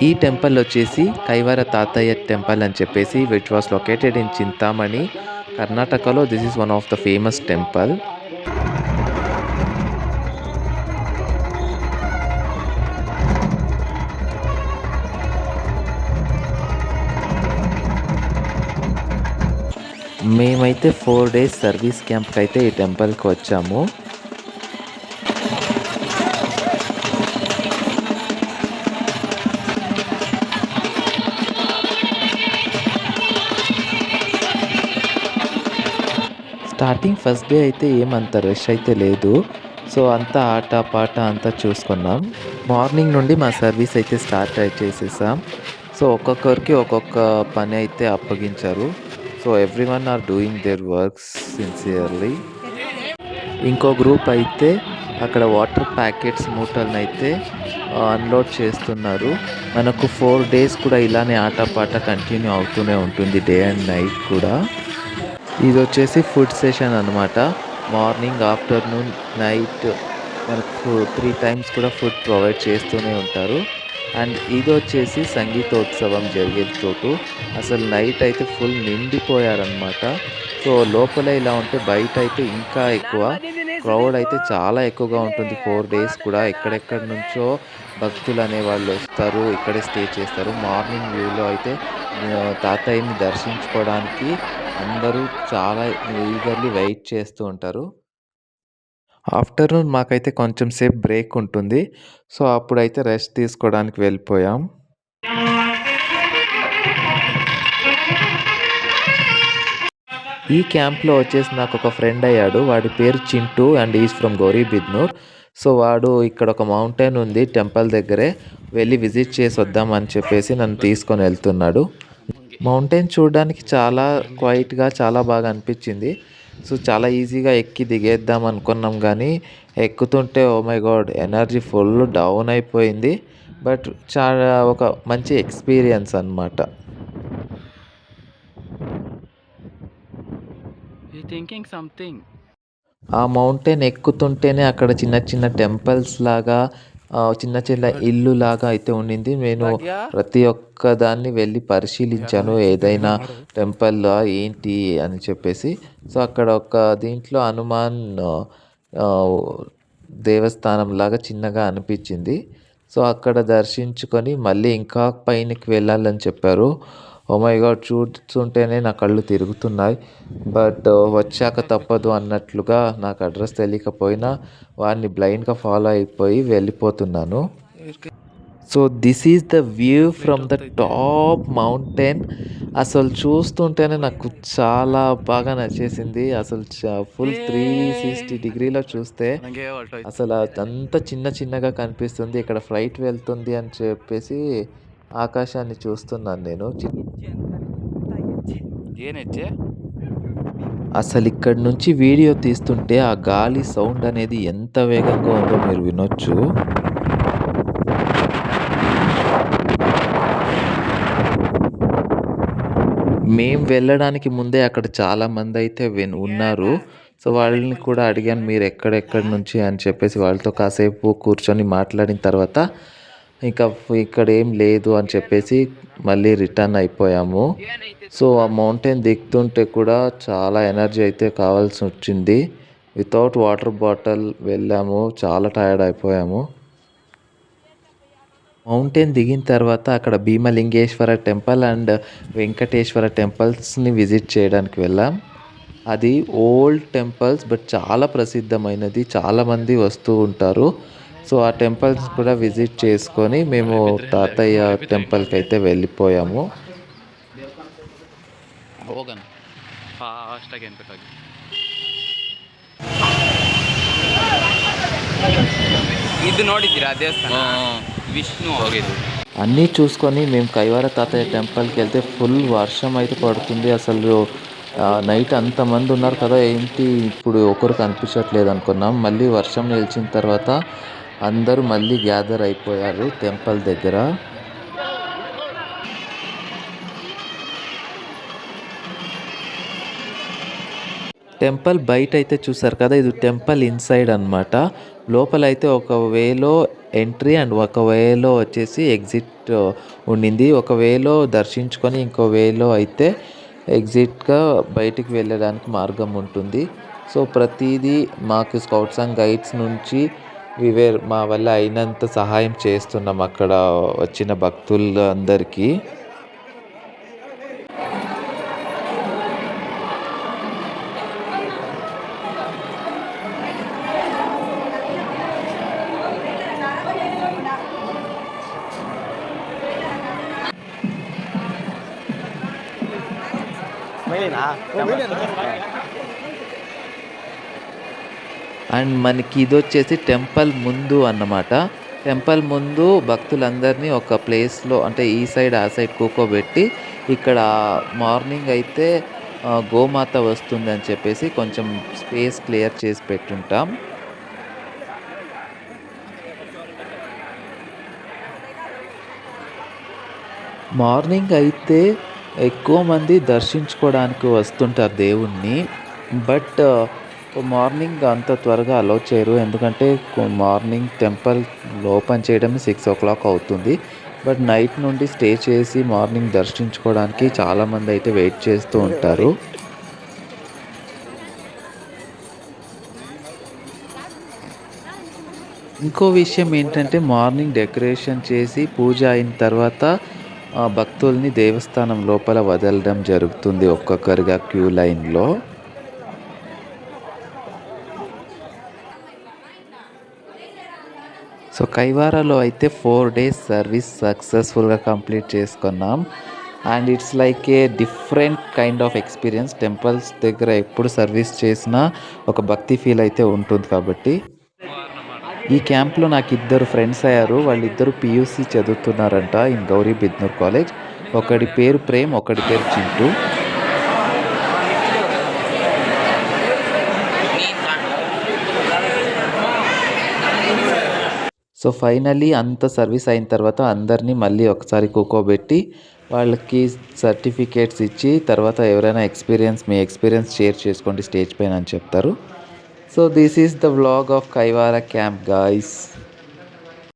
ఈ టెంపుల్ వచ్చేసి కైవార తాతయ్య టెంపుల్ అని చెప్పేసి which was located in Chintamani, కర్ణాటకలో. This is one of the famous temple. మేమైతే 4 days సర్వీస్ క్యాంప్కి అయితే ఈ టెంపుల్కి వచ్చాము. స్టార్టింగ్ ఫస్ట్ డే అయితే ఏమంత రష్ అయితే లేదు. సో అంతా ఆట పాట అంతా చూసుకున్నాం. మార్నింగ్ నుండి మా సర్వీస్ అయితే స్టార్ట్ చేసేసాం. సో ఒక్కొక్కరికి ఒక్కొక్క పని అయితే అప్పగించారు. So everyone are doing their works sincerely. ఇంకో గ్రూప్ అయితే అక్కడ వాటర్ ప్యాకెట్స్ మూటలను అయితే అన్లోడ్ చేస్తున్నారు. మనకు 4 days కూడా ఇలానే ఆటపాట కంటిన్యూ అవుతూనే ఉంటుంది, డే అండ్ నైట్ కూడా. ఇది వచ్చేసి ఫుడ్ సెషన్ అనమాట. మార్నింగ్, ఆఫ్టర్నూన్, నైట్ మనకు 3 times కూడా ఫుడ్ ప్రొవైడ్ చేస్తూనే ఉంటారు. అండ్ ఇది వచ్చేసి సంగీతోత్సవం జరిగే చోటు. అసలు నైట్ అయితే ఫుల్ నిండిపోయారనమాట. సో లోపల ఇలా ఉంటే బయట అయితే ఇంకా ఎక్కువ క్రౌడ్ అయితే చాలా ఎక్కువగా ఉంటుంది. 4 days కూడా ఎక్కడెక్కడి నుంచో భక్తులు అనేవాళ్ళు వస్తారు, ఇక్కడే స్టే చేస్తారు. మార్నింగ్ వ్యూలో అయితే తాతయ్యని దర్శించుకోవడానికి అందరూ చాలా ఈగర్లీ వెయిట్ చేస్తూ ఉంటారు. ఆఫ్టర్నూన్ మాకైతే కొంచెం సేపు బ్రేక్ ఉంటుంది. సో అప్పుడైతే రెస్ట్ తీసుకోవడానికి వెళ్ళిపోయాం. ఈ క్యాంప్లో వచ్చేసి నాకు ఒక ఫ్రెండ్ అయ్యాడు. వాడి పేరు Chintu and is from Gauribidanur. So వాడు ఇక్కడ ఒక మౌంటైన్ ఉంది టెంపుల్ దగ్గరే, వెళ్ళి విజిట్ చేసి వద్దాం అని చెప్పేసి నన్ను తీసుకొని వెళ్తున్నాడు. మౌంటైన్ చూడడానికి చాలా క్వైట్గా చాలా బాగా అనిపించింది. సో చాలా ఈజీగా ఎక్కి దిగేద్దాం అనుకున్నాం, కానీ ఎక్కుతుంటే oh my god energy full down అయిపోయింది. బట్ చాలా ఒక మంచి ఎక్స్పీరియన్స్ అనమాట. ఆ మౌంటైన్ ఎక్కుతుంటేనే అక్కడ చిన్న చిన్న టెంపుల్స్ లాగా, చిన్న చిన్న ఇల్లు లాగా అయితే ఉండింది. నేను ప్రతి ఒక్క దాన్ని వెళ్ళి పరిశీలించాను, ఏదైనా టెంపుల్ ఏంటి అని చెప్పేసి. సో అక్కడ ఒక దీంట్లో హనుమాన్ దేవస్థానం లాగా చిన్నగా అనిపించింది. సో అక్కడ దర్శించుకొని మళ్ళీ ఇంకా పైనకి వెళ్ళాలని చెప్పారు. ఓ మై గాడ్ చూస్తుంటేనే నా కళ్ళు తిరుగుతున్నాయి. బట్ వచ్చాక తప్పదు అన్నట్లుగా నాకు అడ్రస్ తెలియకపోయినా వాడిని బ్లైండ్గా ఫాలో అయిపోయి వెళ్ళిపోతున్నాను. So this is the view from the top mountain. అసలు చూస్తుంటేనే నాకు చాలా బాగా నచ్చేసింది. అసలు ఫుల్ 360 డిగ్రీలో చూస్తే అసలు అదంతా చిన్న చిన్నగా కనిపిస్తుంది. ఇక్కడ ఫ్లైట్ వెళ్తుంది అని చెప్పేసి ఆకాశాన్ని చూస్తున్నాను నేను. అసలు ఇక్కడ నుంచి వీడియో తీస్తుంటే ఆ గాలి సౌండ్ అనేది ఎంత వేగంగా ఉందో మీరు వినొచ్చు. మేము వెళ్ళడానికి ముందే అక్కడ చాలా మంది అయితే ఉన్నారు. సో వాళ్ళని కూడా అడిగాను, మీరు ఎక్కడెక్కడి నుంచి అని చెప్పేసి. వాళ్ళతో కాసేపు కూర్చొని మాట్లాడిన తర్వాత ఇంకా ఇక్కడ ఏం లేదు అని చెప్పేసి మళ్ళీ రిటర్న్ అయిపోయాము. సో ఆ మౌంటైన్ దిగుతుంటే కూడా చాలా ఎనర్జీ అయితే కావాల్సి వచ్చింది. వితౌట్ వాటర్ బాటిల్ వెళ్ళాము, చాలా టైర్డ్ అయిపోయాము. మౌంటైన్ దిగిన తర్వాత అక్కడ భీమలింగేశ్వర టెంపుల్ అండ్ వెంకటేశ్వర టెంపుల్స్ని విజిట్ చేయడానికి వెళ్ళాం. అది ఓల్డ్ టెంపుల్స్, బట్ చాలా ప్రసిద్ధమైనది, చాలామంది వస్తూ ఉంటారు. సో ఆ టెంపుల్స్ కూడా విజిట్ చేసుకొని మేము తాతయ్య టెంపుల్కి అయితే వెళ్ళిపోయాము. ಇದು ನೋಡಿದ್ದೀರಾ ದೇವಸ್ಥಾನ? విష్ణు అన్నీ చూసుకొని మేము కైవార తాతయ్య టెంపుల్కి వెళ్తే ఫుల్ వర్షం అయితే పడుతుంది. అసలు నైట్ అంతమంది ఉన్నారు కదా, ఏంటి ఇప్పుడు ఒకరు కనిపించట్లేదు అనుకున్నాం. మళ్ళీ వర్షం నిలిచిన తర్వాత అందరూ మళ్ళీ గ్యాదర్ అయిపోయారు టెంపుల్ దగ్గర. టెంపుల్ బయట అయితే చూసారు కదా, ఇది టెంపుల్ ఇన్సైడ్ అన్నమాట. లోపలైతే ఒక వేలో ఎంట్రీ అండ్ ఒక వేలో వచ్చేసి ఎగ్జిట్ ఉండింది. ఒక వేలో దర్శించుకొని ఇంకో వేలో అయితే ఎగ్జిట్‌గా బయటికి వెళ్ళడానికి మార్గం ఉంటుంది. సో, ప్రతీదీ మాకు స్కౌట్స్ అండ్ గైడ్స్ నుంచి మా వల్ల అయినంత సహాయం చేస్తున్నాం అక్కడ వచ్చిన భక్తులందరికీ. అండ్ మనకి ఇదొచ్చేసి టెంపుల్ ముందు అన్నమాట. టెంపుల్ ముందు భక్తులందరినీ ఒక ప్లేస్‌లో అంటే ఈ సైడ్, ఆ సైడ్ కూకోబెట్టి ఇక్కడ మార్నింగ్ అయితే గోమాత వస్తుందని చెప్పేసి కొంచెం స్పేస్ క్లియర్ చేసి పెట్టుంటాం. మార్నింగ్ అయితే ఎక్కువ మంది దర్శించుకోవడానికి వస్తుంటారు దేవుణ్ణి. బట్ మార్నింగ్ అంత త్వరగా అలౌ చేయరు. ఎందుకంటే మార్నింగ్ టెంపుల్ ఓపెన్ చేయడం 6:00 అవుతుంది. బట్ నైట్ నుండి స్టే చేసి మార్నింగ్ దర్శించుకోవడానికి చాలామంది అయితే వెయిట్ చేస్తూ ఉంటారు. ఇంకో విషయం ఏంటంటే మార్నింగ్ డెకరేషన్ చేసి పూజ అయిన తర్వాత భక్తుల్ని దేవస్థానం లోపల వదలడం జరుగుతుంది ఒక్కొక్కరిగా క్యూ లైన్‌లో. సో, కైవారాలో అయితే 4 డేస్ సర్వీస్ సక్సెస్‌ఫుల్‌గా కంప్లీట్ చేసుకున్నాం. And it's like a different kind of experience. Temples దగ్గర ఎప్పుడు సర్వీస్ చేసినా ఒక భక్తి ఫీల్ అయితే ఉంటుంది కాబట్టి. ఈ క్యాంప్‌లో నాకు ఇద్దరు ఫ్రెండ్స్ అయ్యారు. వాళ్ళిద్దరూ పీయూసీ చదువుతున్నారంట ఇన్ గౌరీ బిద్నూర్ కాలేజ్. ఒకడి పేరు ప్రేమ్, ఒకడి పేరు చింటూ. సో, ఫైనల్లీ అంత సర్వీస్ అయిన తర్వాత అందరినీ మళ్ళీ ఒకసారి కూకోబెట్టి వాళ్ళకి సర్టిఫికేట్స్ ఇచ్చి తర్వాత ఎవరైనా మీ ఎక్స్పీరియన్స్ షేర్ చేసుకోండి స్టేజ్ పైన అని చెప్తారు. So, this is the vlog of Kaivara camp guys.